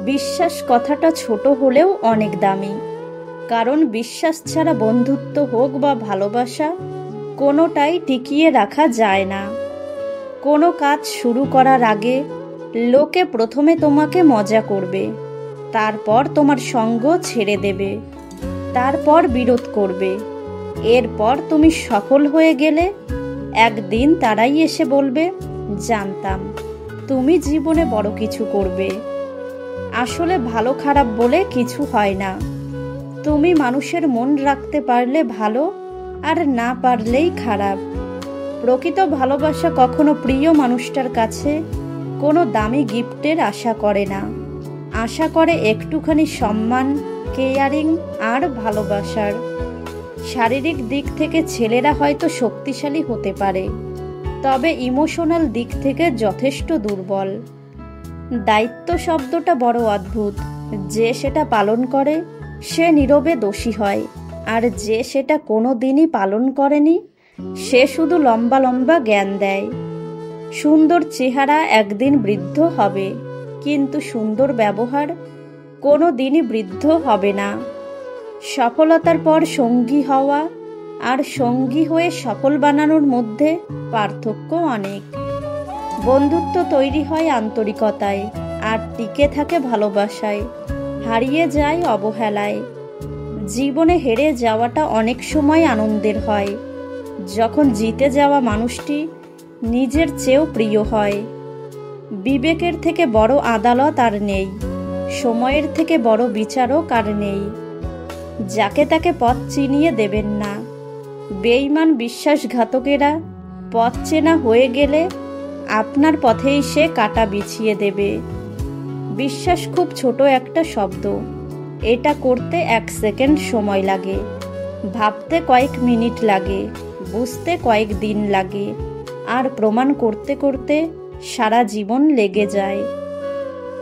বিশ্বাস কথাটা ছোট হলেও অনেক দামি। কারণ বিশ্বাস ছাড়া বন্ধুত্ব হোক বা ভালোবাসা, কোনোটাই টিকিয়ে রাখা যায় না। কোনো কাজ শুরু করার আগে লোকে প্রথমে তোমাকে মজা করবে, তারপর তোমার সঙ্গ ছেড়ে দেবে, তারপর বিরোধ করবে। এরপর তুমি সফল হয়ে গেলে একদিন তারাই এসে বলবে, জানতাম তুমি জীবনে বড় কিছু করবে। আসলে ভালো খারাপ বলে কিছু হয় না। তুমি মানুষের মন রাখতে পারলে ভালো, আর না পারলেই খারাপ। প্রকৃত ভালোবাসা কখনো প্রিয় মানুষটার কাছে কোনো দামি গিফটের আশা করে না। আশা করে একটুখানি সম্মান, কেয়ারিং আর ভালোবাসার। শারীরিক দিক থেকে ছেলেরা হয়তো শক্তিশালী হতে পারে, তবে ইমোশনাল দিক থেকে যথেষ্ট দুর্বল। দায়িত্ব শব্দটা বড় অদ্ভুত। যে সেটা পালন করে সে নীরবে দোষী হয়, আর যে সেটা কোনো দিনই পালন করেনি সে শুধু লম্বা লম্বা জ্ঞান দেয়। সুন্দর চেহারা একদিন বৃদ্ধ হবে, কিন্তু সুন্দর ব্যবহার কোনো দিনই বৃদ্ধ হবে না। সফলতার পর সঙ্গী হওয়া আর সঙ্গী হয়ে সফল বানানোর মধ্যে পার্থক্য অনেক। বন্ধুত্ব তৈরি হয় আন্তরিকতায়, আর টিকে থাকে ভালোবাসায়, হারিয়ে যায় অবহেলায়। জীবনে হেরে যাওয়াটা অনেক সময় আনন্দের হয়, যখন জিতে যাওয়া মানুষটি নিজের চেয়েও প্রিয় হয়। বিবেকের থেকে বড় আদালত আর নেই, সময়ের থেকে বড় বিচারক আর নেই। যাকে তাকে পথ চিনিয়ে দেবেন না। বেঈমান বিশ্বাসঘাতকেরা পথ চেনা হয়ে গেলে আপনার পথেই সে কাঁটা বিছিয়ে দেবে। বিশ্বাস খুব ছোট একটা শব্দ। এটা করতে 1 সেকেন্ড সময় লাগে, ভাবতে কয়েক মিনিট লাগে, বুঝতে কয়েক দিন লাগে, আর প্রমাণ করতে করতে সারা জীবন লেগে যায়।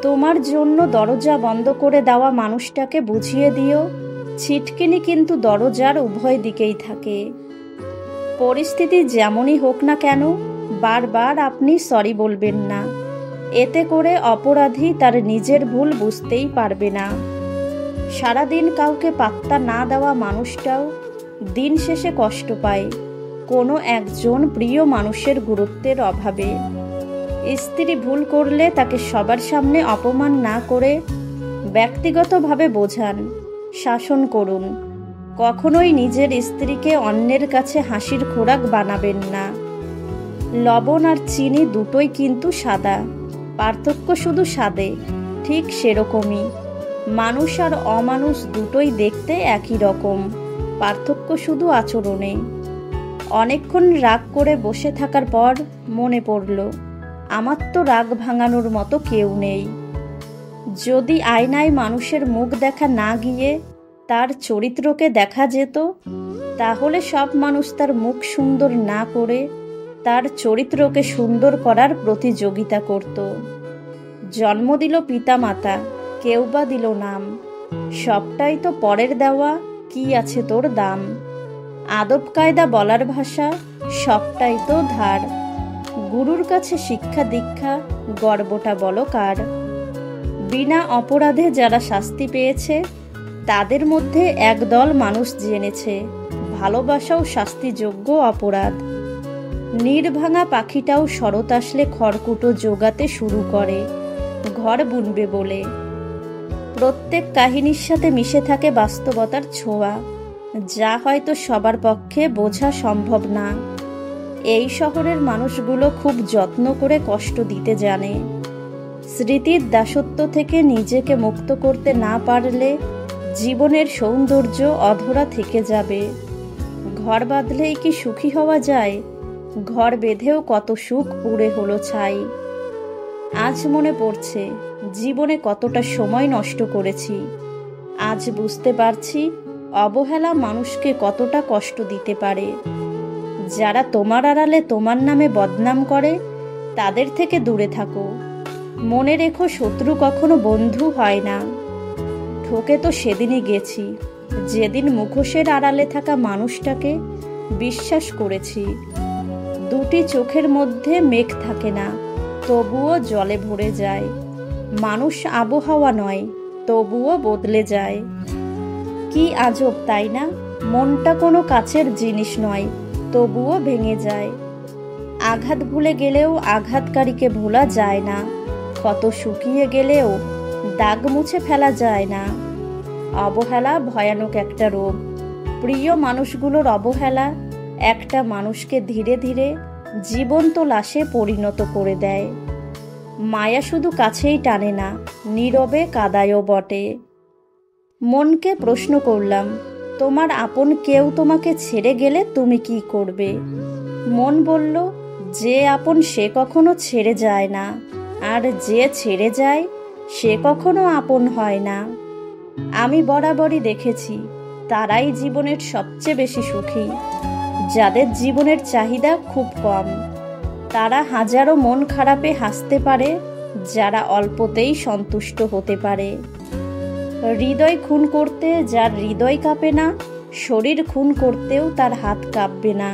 তোমার জন্য দরজা বন্ধ করে দেওয়া মানুষটাকে বুঝিয়ে দিও, ছিটকিনি কিন্তু দরজার উভয় দিকেই থাকে। পরিস্থিতি যেমনই হোক না কেন, বারবার আপনি সরি বলবেন না। এতে করে অপরাধী তার নিজের ভুল বুঝতেই পারবে না। সারাদিন কাউকে পাত্তা না দেওয়া মানুষটাও দিন শেষে কষ্ট পায় কোনো একজন প্রিয় মানুষের গুরুত্বের অভাবে। স্ত্রী ভুল করলে তাকে সবার সামনে অপমান না করে ব্যক্তিগতভাবে বোঝান, শাসন করুন। কখনোই নিজের স্ত্রীকে অন্যের কাছে হাসির খোরাক বানাবেন না। লবণ আর চিনি দুটোই কিন্তু সাদা, পার্থক্য শুধু স্বাদে। ঠিক সেরকমই মানুষ আর অমানুষ দুটোই দেখতে একই রকম, পার্থক্য শুধু আচরণে। অনেকক্ষণ রাগ করে বসে থাকার পর মনে পড়ল, আমার তো রাগ ভাঙানোর মতো কেউ নেই। যদি আয়নায় মানুষের মুখ দেখা না গিয়ে তার চরিত্রকে দেখা যেত, তাহলে সব মানুষ তার মুখ সুন্দর না করে তার চরিত্রকে সুন্দর করার প্রতিযোগিতা করত। জন্ম দিল পিতামাতা, কেউ বা দিল নাম, সবটাই তো পরের দেওয়া, কি আছে তোর দাম। আদব কায়দা বলার ভাষা, সবটাই তো ধার। গুরুর কাছে শিক্ষা দীক্ষা, গর্বটা বলো কার। বিনা অপরাধে যারা শাস্তি পেয়েছে, তাদের মধ্যে একদল মানুষ জেনেছে ভালোবাসাও শাস্তিযোগ্য অপরাধ। নির্ভাঙা পাখিটাও শরৎ আসলে খড়কুটো জোগাতে শুরু করে ঘর বুনবে বলে। প্রত্যেক কাহিনীর সাথে মিশে থাকে বাস্তবতার ছোঁয়া, যা হয়তো সবার পক্ষে বোঝা সম্ভব না। এই শহরের মানুষগুলো খুব যত্ন করে কষ্ট দিতে জানে। স্মৃতির দাসত্ব থেকে নিজেকে মুক্ত করতে না পারলে জীবনের সৌন্দর্য অধরা থেকে যাবে। ঘর বাঁধলেই কি সুখী হওয়া যায়? ঘর বেঁধেও কত সুখ পুড়ে হলো ছাই। আজ মনে পড়ছে জীবনে কতটা সময় নষ্ট করেছি। আজ বুঝতে পারছি অবহেলা মানুষকে কতটা কষ্ট দিতে পারে। যারা তোমার আড়ালে তোমার নামে বদনাম করে, তাদের থেকে দূরে থাকো। মনে রেখো, শত্রু কখনো বন্ধু হয় না। ঠকে তো সেদিনই গেছি, যেদিন মুখোশের আড়ালে থাকা মানুষটাকে বিশ্বাস করেছি। দুটি চোখের মধ্যে মেঘ থাকে না, তবুও জলে ভরে যায়। মানুষ আবহাওয়া নয়, তবুও বদলে যায়। কি আজব তাই না? মনটা কোনো কাছের জিনিস নয়, তবুও ভেঙে যায়। আঘাত ভুলে গেলেও আঘাতকারীকে ভোলা যায় না। ক্ষত শুকিয়ে গেলেও দাগ মুছে ফেলা যায় না। অবহেলা ভয়ানক একটা রোগ। প্রিয় মানুষগুলোর অবহেলা একটা মানুষকে ধীরে ধীরে জীবন্ত লাশে পরিণত করে দেয়। মায়া শুধু কাছেই টানে না, নীরবে কাদায়ও বটে। মনকে প্রশ্ন করলাম, তোমার আপন কেউ তোমাকে ছেড়ে গেলে তুমি কি করবে? মন বলল, যে আপন সে কখনো ছেড়ে যায় না, আর যে ছেড়ে যায় সে কখনো আপন হয় না। আমি বরাবরই দেখেছি তারাই জীবনের সবচেয়ে বেশি সুখী, যাদের জীবনের চাহিদা খুব কম। তারা হাজারো মন খারাপে হাসতে পারে, যারা অল্পতেই সন্তুষ্ট হতে পারে। হৃদয় খুন করতে যার হৃদয় কাঁপে না, শরীর খুন করতেও তার হাত কাঁপবে না।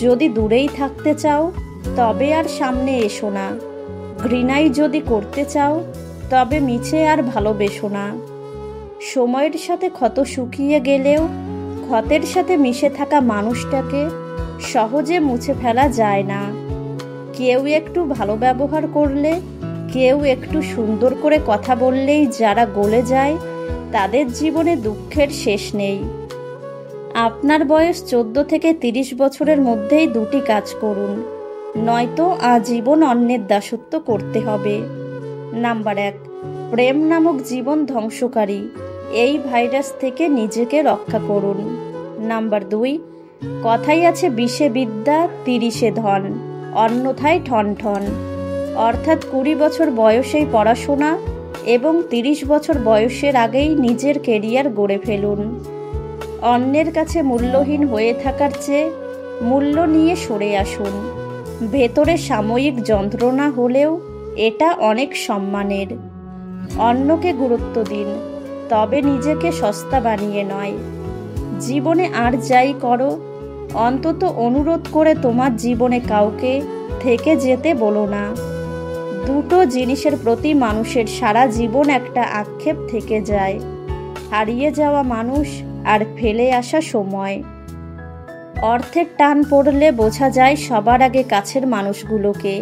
যদি দূরেই থাকতে চাও তবে আর সামনে এসো না। ঘৃণাই যদি করতে চাও তবে মিছে আর ভালোবেসো না। সময়ের সাথে ক্ষত শুকিয়ে গেলেও ক্ষতের সাথে মিশে থাকা মানুষটাকে সহজে মুছে ফেলা যায় না। কেউ একটু ভালো ব্যবহার করলে, কেউ একটু সুন্দর করে কথা বললেই যারা গলে যায়, তাদের জীবনে দুঃখের শেষ নেই। আপনার বয়স 14 থেকে 30 বছরের মধ্যেই দুটি কাজ করুন, নয়তো আজীবন অন্যের দাসত্ব করতে হবে। নাম্বার 1, প্রেম নামক জীবন ধ্বংসকারী এই ভাইরাস থেকে নিজেকে রক্ষা করুন। নাম্বার 2, কথাই আছে 20-এ বিদ্যা 30-এ ধন, অন্যথায় ঠন ঠন। অর্থাৎ 20 বছর বয়সেই পড়াশোনা এবং 30 বছর বয়সের আগেই নিজের কেরিয়ার গড়ে ফেলুন। অন্যের কাছে মূল্যহীন হয়ে থাকার চেয়ে মূল্য নিয়ে সরে আসুন। ভেতরে সাময়িক যন্ত্রণা হলেও এটা অনেক সম্মানের। অন্যকে গুরুত্ব দিন, তবে নিজেকে সস্তা বানিয়ে নয়। জীবনে আর যাই করো, অন্তত অনুরোধ করে তোমার জীবনে কাউকে থেকে যেতে বলো না। দুটো জিনিসের প্রতি মানুষের সারা জীবন একটা আক্ষেপ থেকে যায়: হারিয়ে যাওয়া মানুষ আর ফেলে আসা সময়। অর্থের টান পড়লে বোঝা যায় সবার আগে কাছের মানুষগুলোকে।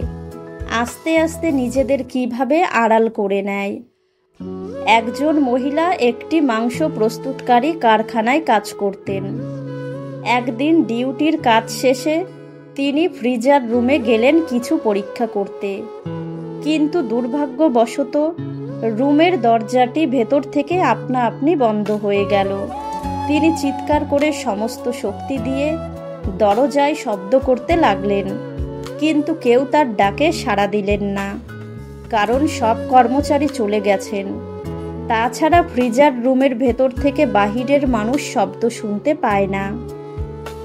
আস্তে আস্তে নিজেদের কিভাবে আড়াল করে নেয়। একজন মহিলা একটি মাংস প্রস্তুতকারী কারখানায় কাজ করতেন। একদিন ডিউটির কাজ শেষে তিনি ফ্রিজার রুমে গেলেন কিছু পরীক্ষা করতে, কিন্তু দুর্ভাগ্যবশত রুমের দরজাটি ভেতর থেকে আপনা আপনি বন্ধ হয়ে গেল। তিনি চিৎকার করে সমস্ত শক্তি দিয়ে দরজায় শব্দ করতে লাগলেন, কিন্তু কেউ তার ডাকে সাড়া দিলেন না, কারণ সব কর্মচারী চলে গেছেন। তাছাড়া ফ্রিজার রুমের ভেতর থেকে বাহিরের মানুষ শব্দ শুনতে পায় না।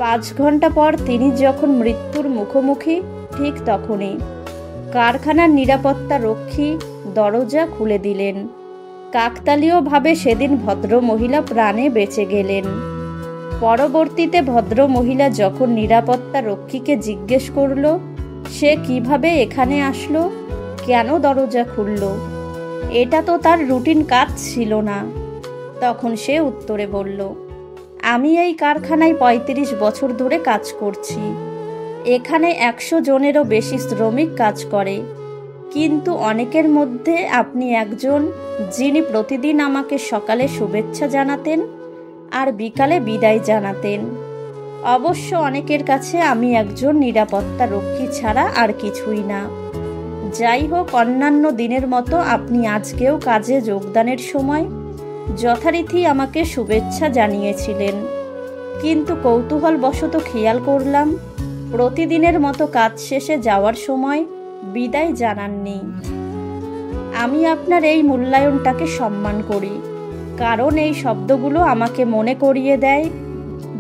5 ঘন্টা পর তিনি যখন মৃত্যুর মুখোমুখি, ঠিক তখনই কারখানার নিরাপত্তা রক্ষী দরজা খুলে দিলেন। কাকতালীয়ভাবে সেদিন ভদ্র মহিলা প্রাণে বেঁচে গেলেন। পরবর্তীতে ভদ্র মহিলা যখন নিরাপত্তা রক্ষীকে জিজ্ঞেস করল সে কিভাবে এখানে আসলো, কেন দরজা খুলল, এটা তো তার রুটিন কাজ ছিল না, তখন সে উত্তরে বলল, আমি এই কারখানায় 35 বছর ধরে কাজ করছি। এখানে 100 জনেরও বেশি শ্রমিক কাজ করে, কিন্তু অনেকের মধ্যে আপনি একজন যিনি প্রতিদিন আমাকে সকালে শুভেচ্ছা জানাতেন আর বিকালে বিদায় জানাতেন। অবশ্য অনেকের কাছে আমি একজন নিরাপত্তা রক্ষী ছাড়া আর কিছুই না। যাই হোক, অন্যান্য দিনের মতো আপনি আজকেও কাজে যোগদানের সময় যথারীতি আমাকে শুভেচ্ছা জানিয়েছিলেন, কিন্তু কৌতূহলবশত খেয়াল করলাম প্রতিদিনের মতো কাজ শেষে যাওয়ার সময় বিদায় জানাননি। আমি আপনার এই মূল্যায়নটাকে সম্মান করি, কারণ এই শব্দগুলো আমাকে মনে করিয়ে দেয়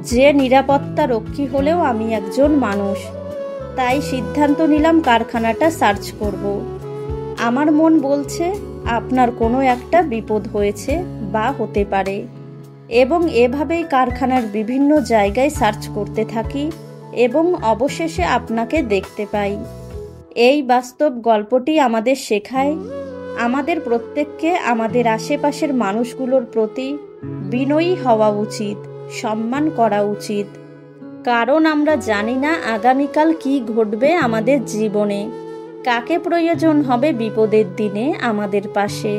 যে নিরাপত্তা রক্ষী হলেও আমি একজন মানুষ। তাই সিদ্ধান্ত নিলাম কারখানাটা সার্চ করব। আমার মন বলছে আপনার কোনো একটা বিপদ হয়েছে বা হতে পারে, এবং এভাবেই কারখানার বিভিন্ন জায়গায় সার্চ করতে থাকি এবং অবশেষে আপনাকে দেখতে পাই। এই বাস্তব গল্পটি আমাদের শেখায় আমাদের প্রত্যেককে আমাদের আশেপাশের মানুষগুলোর প্রতি বিনয়ী হওয়া উচিত, সম্মান করা উচিত। কারণ আমরা জানি না আগামীকাল কি ঘটবে আমাদের জীবনে, কাকে প্রয়োজন হবে বিপদের দিনে আমাদের পাশে।